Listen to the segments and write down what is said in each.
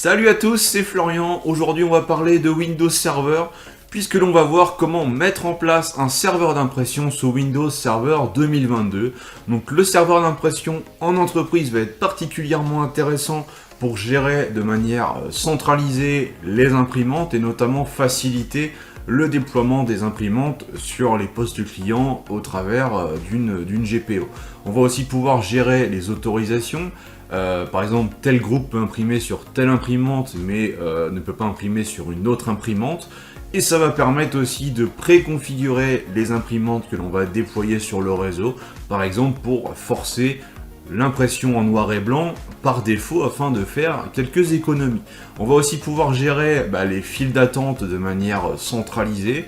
Salut à tous, c'est Florian. Aujourd'hui, on va parler de Windows Server, puisque l'on va voir comment mettre en place un serveur d'impression sous Windows Server 2022. Donc le serveur d'impression en entreprise va être particulièrement intéressant pour gérer de manière centralisée les imprimantes et notamment faciliter le déploiement des imprimantes sur les postes clients au travers d'une GPO. On va aussi pouvoir gérer les autorisations. Par exemple, tel groupe peut imprimer sur telle imprimante, mais ne peut pas imprimer sur une autre imprimante. Et ça va permettre aussi de préconfigurer les imprimantes que l'on va déployer sur le réseau, par exemple pour forcer l'impression en noir et blanc par défaut afin de faire quelques économies. On va aussi pouvoir gérer les files d'attente de manière centralisée.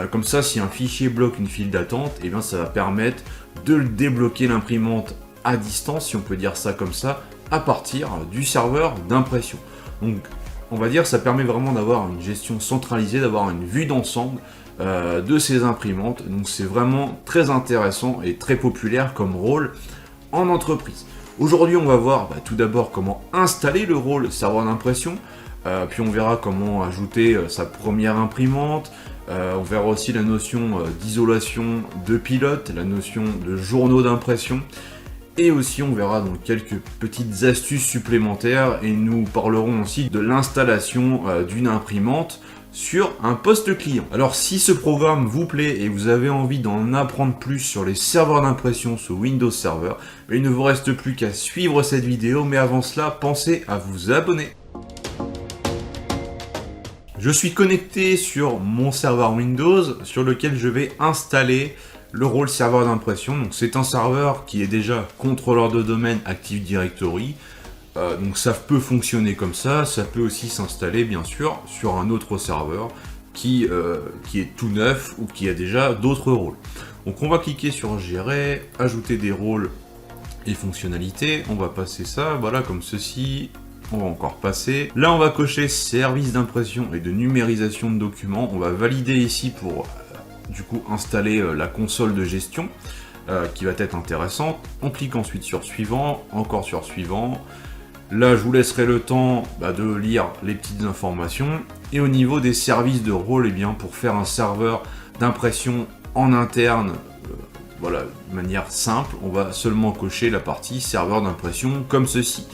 Comme ça, si un fichier bloque une file d'attente, et bien ça va permettre de débloquer l'imprimante à distance, si on peut dire ça comme ça, à partir du serveur d'impression. Donc on va dire ça permet vraiment d'avoir une gestion centralisée, d'avoir une vue d'ensemble de ces imprimantes. Donc c'est vraiment très intéressant et très populaire comme rôle en entreprise. Aujourd'hui on va voir tout d'abord comment installer le rôle serveur d'impression, puis on verra comment ajouter sa première imprimante. On verra aussi la notion d'isolation de pilote, la notion de journaux d'impression. Et aussi on verra donc quelques petites astuces supplémentaires et nous parlerons aussi de l'installation d'une imprimante sur un poste client. Alors si ce programme vous plaît et vous avez envie d'en apprendre plus sur les serveurs d'impression sous Windows Server, il ne vous reste plus qu'à suivre cette vidéo, mais avant cela, pensez à vous abonner. Je suis connecté sur mon serveur Windows sur lequel je vais installer le rôle serveur d'impression. Donc c'est un serveur qui est déjà contrôleur de domaine Active Directory. Donc ça peut fonctionner comme ça peut aussi s'installer bien sûr sur un autre serveur qui est tout neuf ou qui a déjà d'autres rôles. Donc on va cliquer sur gérer, ajouter des rôles et fonctionnalités. On va passer ça, voilà, comme ceci. On va encore passer. Là on va cocher service d'impression et de numérisation de documents. On va valider ici pour du coup installer la console de gestion qui va être intéressante. On clique ensuite sur suivant, encore sur suivant. Là je vous laisserai le temps de lire les petites informations. Et au niveau des services de rôle, pour faire un serveur d'impression en interne, de manière simple, on va seulement cocher la partie serveur d'impression comme ceci.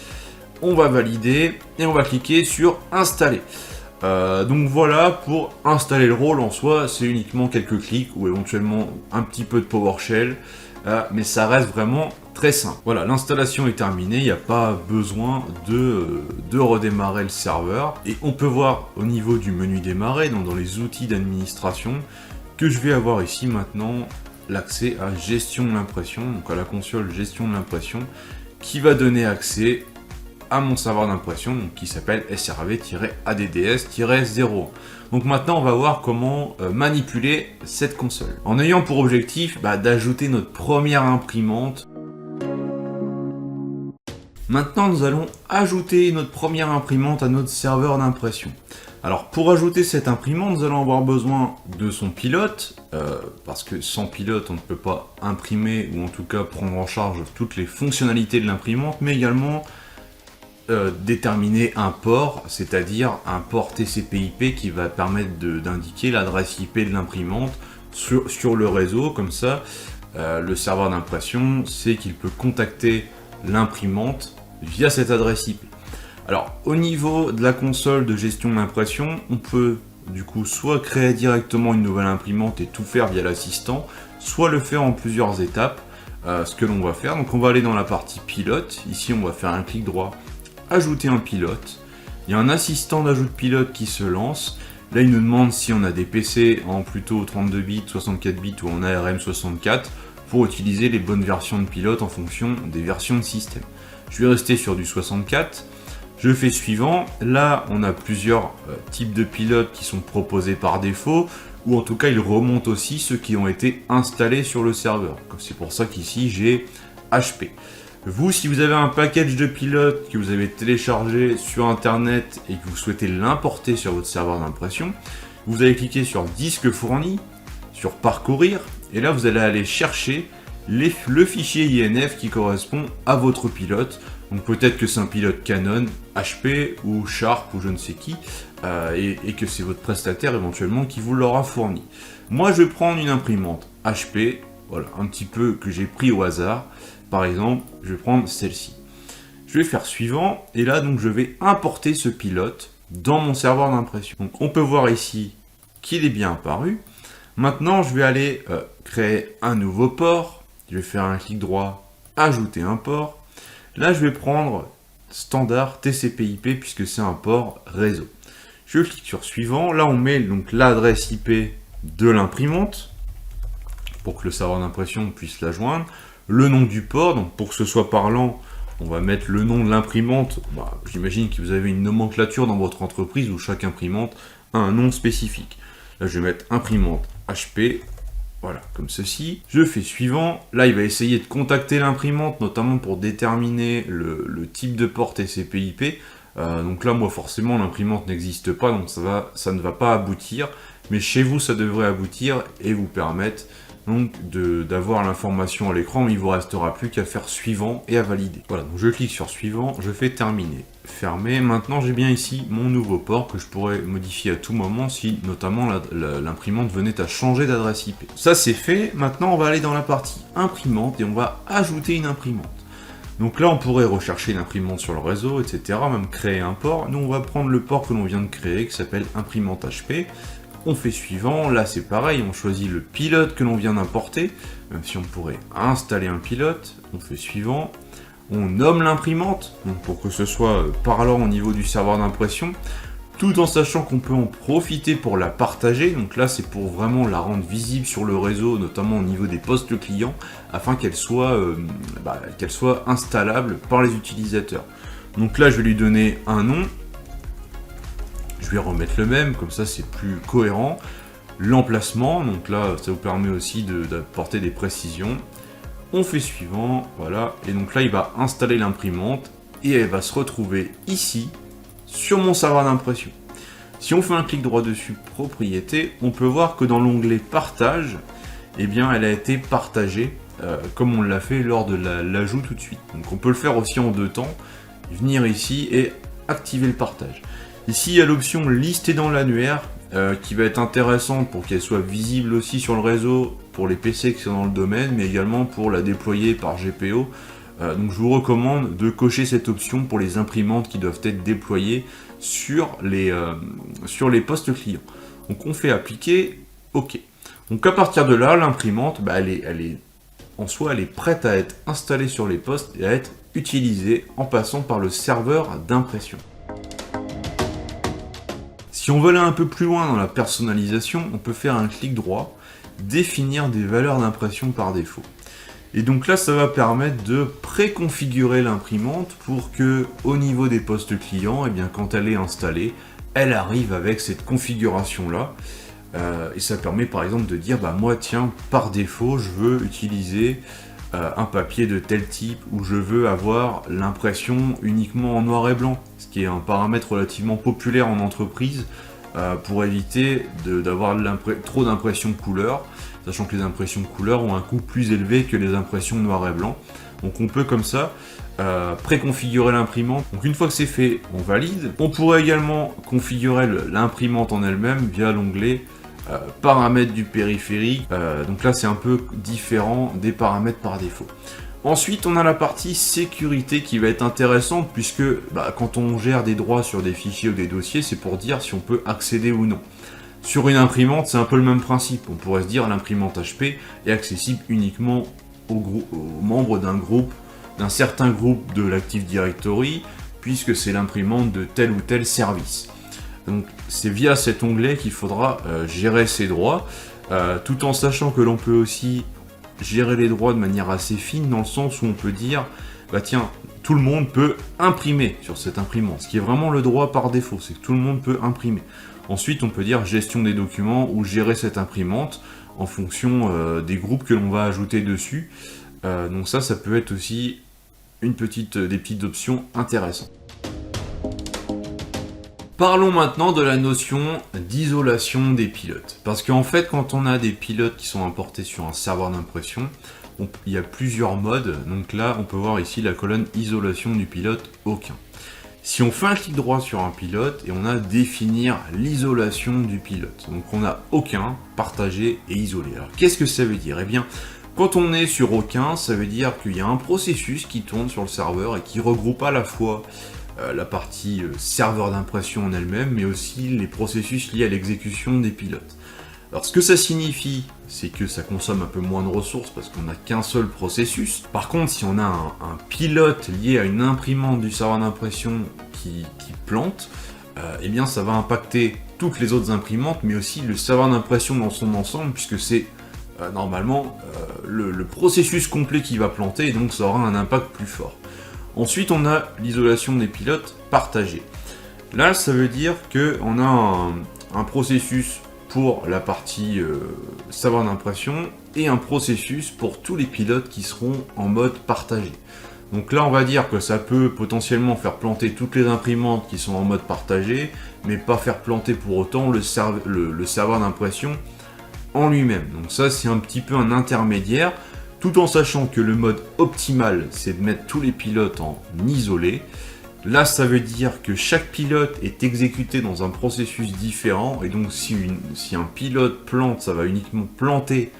On va valider et on va cliquer sur installer. Donc voilà, pour installer le rôle en soi, c'est uniquement quelques clics ou éventuellement un petit peu de PowerShell, mais ça reste vraiment très simple. Voilà, l'installation est terminée, il n'y a pas besoin de redémarrer le serveur. Et on peut voir au niveau du menu démarrer, donc dans les outils d'administration, que je vais avoir ici maintenant l'accès à gestion de l'impression, donc à la console gestion de l'impression, qui va donner accès à mon serveur d'impression qui s'appelle SRV-ADDS-0. Donc maintenant on va voir comment manipuler cette console. En ayant pour objectif d'ajouter notre première imprimante. Maintenant nous allons ajouter notre première imprimante à notre serveur d'impression. Alors pour ajouter cette imprimante, nous allons avoir besoin de son pilote, parce que sans pilote on ne peut pas imprimer ou en tout cas prendre en charge toutes les fonctionnalités de l'imprimante, mais également déterminer un port, c'est-à-dire un port TCP/IP qui va permettre d'indiquer l'adresse IP de l'imprimante sur le réseau. Comme ça, le serveur d'impression sait qu'il peut contacter l'imprimante via cette adresse IP. Alors, au niveau de la console de gestion de l'impression, on peut du coup soit créer directement une nouvelle imprimante et tout faire via l'assistant, soit le faire en plusieurs étapes. Ce que l'on va faire, donc on va aller dans la partie pilote. Ici, on va faire un clic droit, ajouter un pilote. Il y a un assistant d'ajout de pilote qui se lance. Là, il nous demande si on a des PC en plutôt 32 bits, 64 bits ou en ARM64 pour utiliser les bonnes versions de pilote en fonction des versions de système. Je vais rester sur du 64. Je fais suivant. Là, on a plusieurs types de pilotes qui sont proposés par défaut, ou en tout cas, ils remontent aussi ceux qui ont été installés sur le serveur. C'est pour ça qu'ici, j'ai HP. Vous, si vous avez un package de pilotes que vous avez téléchargé sur internet et que vous souhaitez l'importer sur votre serveur d'impression, vous allez cliquer sur disque fourni, sur parcourir, et là vous allez aller chercher le fichier INF qui correspond à votre pilote. Donc peut-être que c'est un pilote Canon, HP ou Sharp ou je ne sais qui, et que c'est votre prestataire éventuellement qui vous l'aura fourni. Moi je vais prendre une imprimante HP, voilà, un petit peu que j'ai pris au hasard. Par exemple, je vais prendre celle-ci. Je vais faire suivant, et là donc je vais importer ce pilote dans mon serveur d'impression. Donc on peut voir ici qu'il est bien apparu. Maintenant je vais aller créer un nouveau port. Je vais faire un clic droit, ajouter un port. Là, je vais prendre standard TCP/IP puisque c'est un port réseau. Je clique sur suivant. Là, on met donc l'adresse IP de l'imprimante pour que le serveur d'impression puisse la joindre. Le nom du port, donc pour que ce soit parlant, on va mettre le nom de l'imprimante. J'imagine que vous avez une nomenclature dans votre entreprise où chaque imprimante a un nom spécifique. Là, je vais mettre imprimante HP. Voilà, comme ceci. Je fais suivant. Là, il va essayer de contacter l'imprimante, notamment pour déterminer le type de port TCP/IP. Donc là, moi, forcément, l'imprimante n'existe pas, donc ça ne va pas aboutir. Mais chez vous, ça devrait aboutir et vous permettre donc d'avoir l'information à l'écran, mais il vous restera plus qu'à faire suivant et à valider. Voilà, donc je clique sur suivant, je fais terminer. Fermer. Maintenant, j'ai bien ici mon nouveau port que je pourrais modifier à tout moment si notamment l'imprimante venait à changer d'adresse IP. Ça, c'est fait. Maintenant, on va aller dans la partie imprimante et on va ajouter une imprimante. Donc là, on pourrait rechercher une imprimante sur le réseau, etc., même créer un port. Nous, on va prendre le port que l'on vient de créer, qui s'appelle imprimante HP. On fait suivant, là c'est pareil, on choisit le pilote que l'on vient d'importer, même si on pourrait installer un pilote, on fait suivant, on nomme l'imprimante, donc pour que ce soit parlant au niveau du serveur d'impression, tout en sachant qu'on peut en profiter pour la partager, donc là c'est pour vraiment la rendre visible sur le réseau, notamment au niveau des postes clients, afin qu'elle soit installable par les utilisateurs. Donc là je vais lui donner un nom. Je vais remettre le même, comme ça c'est plus cohérent. L'emplacement, donc là ça vous permet aussi d'apporter des précisions. On fait suivant, voilà, et donc là il va installer l'imprimante et elle va se retrouver ici sur mon serveur d'impression. Si on fait un clic droit dessus, propriété, on peut voir que dans l'onglet partage, eh bien elle a été partagée comme on l'a fait lors de l'ajout tout de suite. Donc on peut le faire aussi en deux temps, venir ici et activer le partage. Ici, il y a l'option lister dans l'annuaire qui va être intéressante pour qu'elle soit visible aussi sur le réseau pour les PC qui sont dans le domaine, mais également pour la déployer par GPO. Donc je vous recommande de cocher cette option pour les imprimantes qui doivent être déployées sur les postes clients. Donc on fait appliquer, OK. Donc à partir de là, l'imprimante, elle est en soi, elle est prête à être installée sur les postes et à être utilisée en passant par le serveur d'impression. Si on veut aller un peu plus loin dans la personnalisation, on peut faire un clic droit, définir des valeurs d'impression par défaut. Et donc là, ça va permettre de préconfigurer l'imprimante pour que, au niveau des postes clients, eh bien, quand elle est installée, elle arrive avec cette configuration-là. Et ça permet par exemple de dire, moi tiens, par défaut, je veux utiliser un papier de tel type, ou je veux avoir l'impression uniquement en noir et blanc, ce qui est un paramètre relativement populaire en entreprise pour éviter d'avoir trop d'impressions couleur, sachant que les impressions couleur ont un coût plus élevé que les impressions noir et blanc. Donc on peut comme ça préconfigurer l'imprimante. Donc une fois que c'est fait, on valide. On pourrait également configurer l'imprimante en elle-même via l'onglet paramètres du périphérique. Donc là c'est un peu différent des paramètres par défaut. Ensuite on a la partie sécurité qui va être intéressante puisque quand on gère des droits sur des fichiers ou des dossiers, c'est pour dire si on peut accéder ou non. Sur une imprimante, c'est un peu le même principe. On pourrait se dire l'imprimante HP est accessible uniquement aux membres d'un certain groupe de l'Active Directory, puisque c'est l'imprimante de tel ou tel service. Donc c'est via cet onglet qu'il faudra gérer ses droits, tout en sachant que l'on peut aussi gérer les droits de manière assez fine, dans le sens où on peut dire, tiens, tout le monde peut imprimer sur cette imprimante, ce qui est vraiment le droit par défaut, c'est que tout le monde peut imprimer. Ensuite, on peut dire gestion des documents ou gérer cette imprimante en fonction des groupes que l'on va ajouter dessus. Donc ça peut être aussi des petites options intéressantes. Parlons maintenant de la notion d'isolation des pilotes. Parce qu'en fait, quand on a des pilotes qui sont importés sur un serveur d'impression, il y a plusieurs modes. Donc là, on peut voir ici la colonne isolation du pilote, aucun. Si on fait un clic droit sur un pilote et on a définir l'isolation du pilote. Donc on a aucun, partagé et isolé. Alors qu'est-ce que ça veut dire? Eh bien, quand on est sur aucun, ça veut dire qu'il y a un processus qui tourne sur le serveur et qui regroupe à la fois la partie serveur d'impression en elle-même, mais aussi les processus liés à l'exécution des pilotes. Alors ce que ça signifie, c'est que ça consomme un peu moins de ressources parce qu'on n'a qu'un seul processus. Par contre, si on a un pilote lié à une imprimante du serveur d'impression qui plante, eh bien ça va impacter toutes les autres imprimantes, mais aussi le serveur d'impression dans son ensemble, puisque c'est normalement le processus complet qui va planter, et donc ça aura un impact plus fort. Ensuite, on a l'isolation des pilotes partagés. Là, ça veut dire qu'on a un processus pour la partie serveur d'impression et un processus pour tous les pilotes qui seront en mode partagé. Donc là, on va dire que ça peut potentiellement faire planter toutes les imprimantes qui sont en mode partagé, mais pas faire planter pour autant le serveur d'impression en lui-même. Donc ça, c'est un petit peu un intermédiaire, tout en sachant que le mode optimal, c'est de mettre tous les pilotes en isolé. Là, ça veut dire que chaque pilote est exécuté dans un processus différent, et donc si un pilote plante, ça va uniquement planter,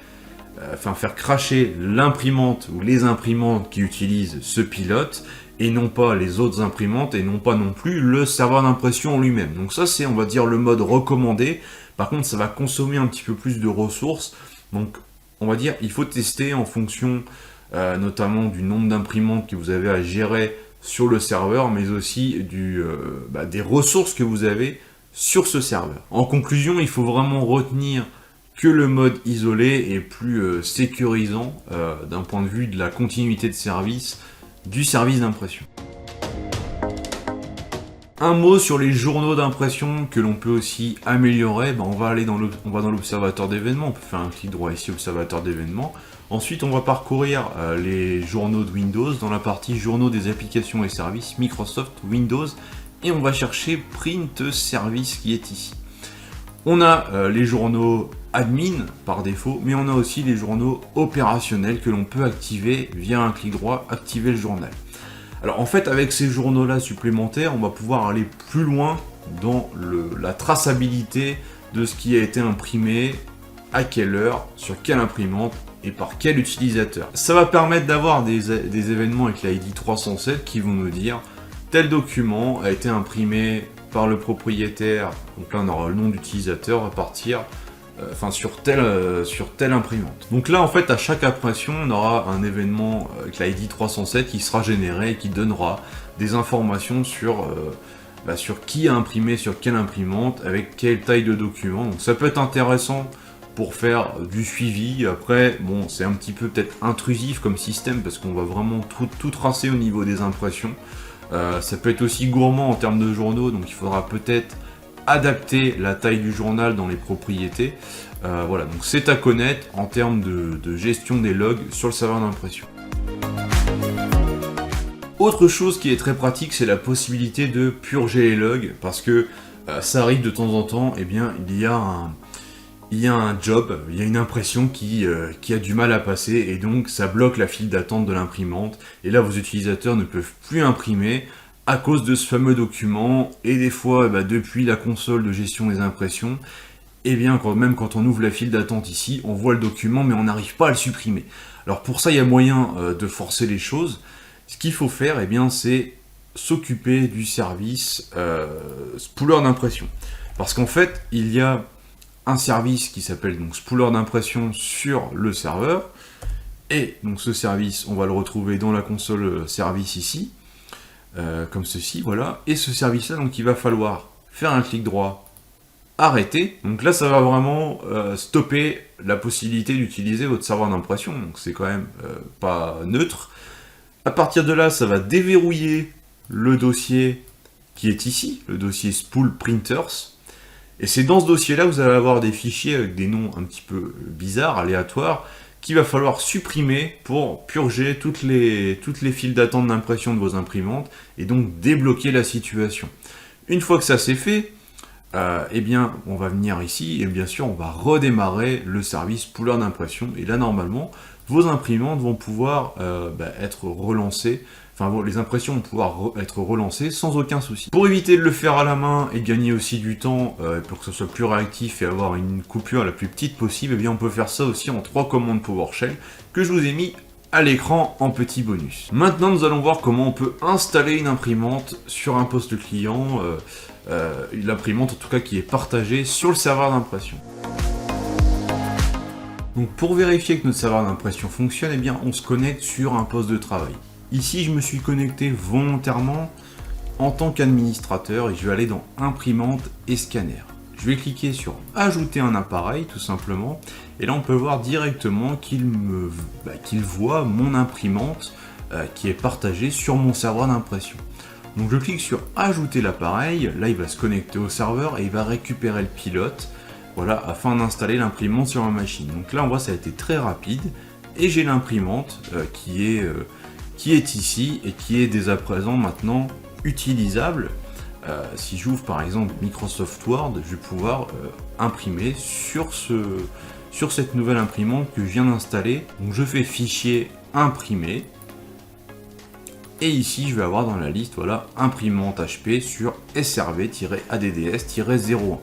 faire cracher l'imprimante ou les imprimantes qui utilisent ce pilote, et non pas les autres imprimantes, et non pas non plus le serveur d'impression en lui-même. Donc ça, c'est, on va dire, le mode recommandé. Par contre, ça va consommer un petit peu plus de ressources, donc on va dire, il faut tester en fonction notamment du nombre d'imprimantes que vous avez à gérer sur le serveur, mais aussi des ressources que vous avez sur ce serveur. En conclusion, il faut vraiment retenir que le mode isolé est plus sécurisant d'un point de vue de la continuité de service du service d'impression. Un mot sur les journaux d'impression que l'on peut aussi améliorer. On va dans l'observateur d'événements, on peut faire un clic droit ici, observateur d'événements. Ensuite, on va parcourir les journaux de Windows dans la partie journaux des applications et services, Microsoft, Windows, et on va chercher Print Service qui est ici. On a les journaux admin par défaut, mais on a aussi les journaux opérationnels que l'on peut activer via un clic droit, activer le journal. Alors en fait, avec ces journaux-là supplémentaires, on va pouvoir aller plus loin dans la traçabilité de ce qui a été imprimé, à quelle heure, sur quelle imprimante et par quel utilisateur. Ça va permettre d'avoir des événements avec la ID 307 qui vont nous dire tel document a été imprimé par le propriétaire, donc là on aura le nom d'utilisateur à partir sur telle imprimante. Donc là en fait à chaque impression on aura un événement avec la ID 307 qui sera généré et qui donnera des informations sur qui a imprimé sur quelle imprimante, avec quelle taille de document. Donc ça peut être intéressant pour faire du suivi. Après bon, c'est un petit peu peut-être intrusif comme système parce qu'on va vraiment tout tracer au niveau des impressions. Ça peut être aussi gourmand en termes de journaux, donc il faudra peut-être adapter la taille du journal dans les propriétés. Voilà, donc c'est à connaître en termes de gestion des logs sur le serveur d'impression. Autre chose qui est très pratique, c'est la possibilité de purger les logs, parce que ça arrive de temps en temps, eh bien, il y a un job, il y a une impression qui a du mal à passer, et donc ça bloque la file d'attente de l'imprimante, et là vos utilisateurs ne peuvent plus imprimer à cause de ce fameux document, et des fois, depuis la console de gestion des impressions, et bien même quand on ouvre la file d'attente ici, on voit le document, mais on n'arrive pas à le supprimer. Alors pour ça, il y a moyen de forcer les choses. Ce qu'il faut faire, eh bien, c'est s'occuper du service spooler d'impression. Parce qu'en fait, il y a un service qui s'appelle donc spooler d'impression sur le serveur, et donc ce service, on va le retrouver dans la console service ici, comme ceci, voilà. Et ce service-là, donc il va falloir faire un clic droit, arrêter. Donc là, ça va vraiment stopper la possibilité d'utiliser votre serveur d'impression. Donc c'est quand même pas neutre. À partir de là, ça va déverrouiller le dossier qui est ici, le dossier spool printers. Et c'est dans ce dossier-là que vous allez avoir des fichiers avec des noms un petit peu bizarres, aléatoires, qu'il va falloir supprimer pour purger toutes les files d'attente d'impression de vos imprimantes et donc débloquer la situation. Une fois que ça c'est fait, eh bien, on va venir ici et bien sûr on va redémarrer le service spooler d'impression, et là normalement vos imprimantes vont pouvoir être relancées. Enfin bon, les impressions vont pouvoir être relancées sans aucun souci. Pour éviter de le faire à la main et gagner aussi du temps, pour que ce soit plus réactif et avoir une coupure la plus petite possible, eh bien on peut faire ça aussi en 3 commandes PowerShell que je vous ai mis à l'écran en petit bonus. Maintenant, nous allons voir comment on peut installer une imprimante sur un poste client, l'imprimante en tout cas qui est partagée sur le serveur d'impression. Donc pour vérifier que notre serveur d'impression fonctionne, eh bien on se connecte sur un poste de travail. Ici, je me suis connecté volontairement en tant qu'administrateur et je vais aller dans imprimante et scanner. Je vais cliquer sur ajouter un appareil tout simplement et là on peut voir directement qu'il voit mon imprimante qui est partagée sur mon serveur d'impression. Donc je clique sur ajouter l'appareil, là il va se connecter au serveur et il va récupérer le pilote, voilà, afin d'installer l'imprimante sur ma machine. Donc là on voit ça a été très rapide et j'ai l'imprimante qui est ici et qui est dès à présent maintenant utilisable. Si j'ouvre par exemple Microsoft Word, je vais pouvoir imprimer sur cette nouvelle imprimante que je viens d'installer. Donc je fais fichier imprimer. Et ici je vais avoir dans la liste voilà, imprimante HP sur SRV-ADDS-01.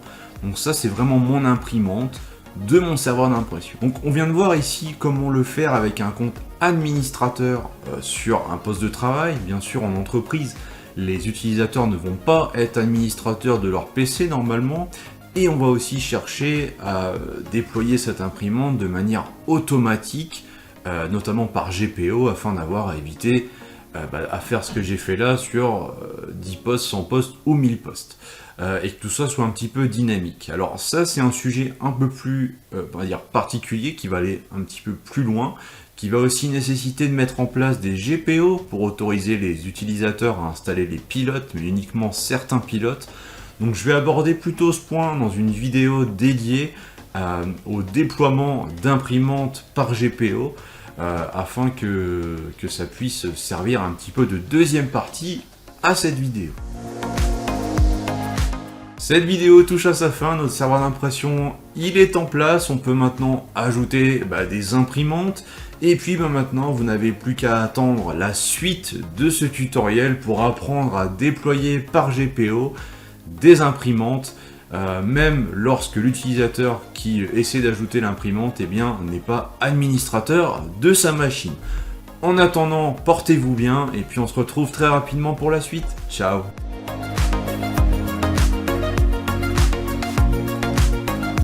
Donc ça c'est vraiment mon imprimante de mon serveur d'impression. Donc on vient de voir ici comment le faire avec un compte administrateur sur un poste de travail. Bien sûr en entreprise, les utilisateurs ne vont pas être administrateurs de leur PC normalement. Et on va aussi chercher à déployer cette imprimante de manière automatique, notamment par GPO, afin d'avoir à éviter à faire ce que j'ai fait là sur 10 postes, 100 postes ou 1000 postes. Et que tout ça soit un petit peu dynamique. Alors ça c'est un sujet un peu plus on va dire particulier qui va aller un petit peu plus loin, qui va aussi nécessiter de mettre en place des GPO pour autoriser les utilisateurs à installer les pilotes, mais uniquement certains pilotes. Donc je vais aborder plutôt ce point dans une vidéo dédiée au déploiement d'imprimantes par GPO, afin que ça puisse servir un petit peu de deuxième partie à cette vidéo. Cette vidéo touche à sa fin, notre serveur d'impression il est en place, on peut maintenant ajouter des imprimantes et puis maintenant vous n'avez plus qu'à attendre la suite de ce tutoriel pour apprendre à déployer par GPO des imprimantes, même lorsque l'utilisateur qui essaie d'ajouter l'imprimante n'est pas administrateur de sa machine. En attendant, portez-vous bien et puis on se retrouve très rapidement pour la suite. Ciao!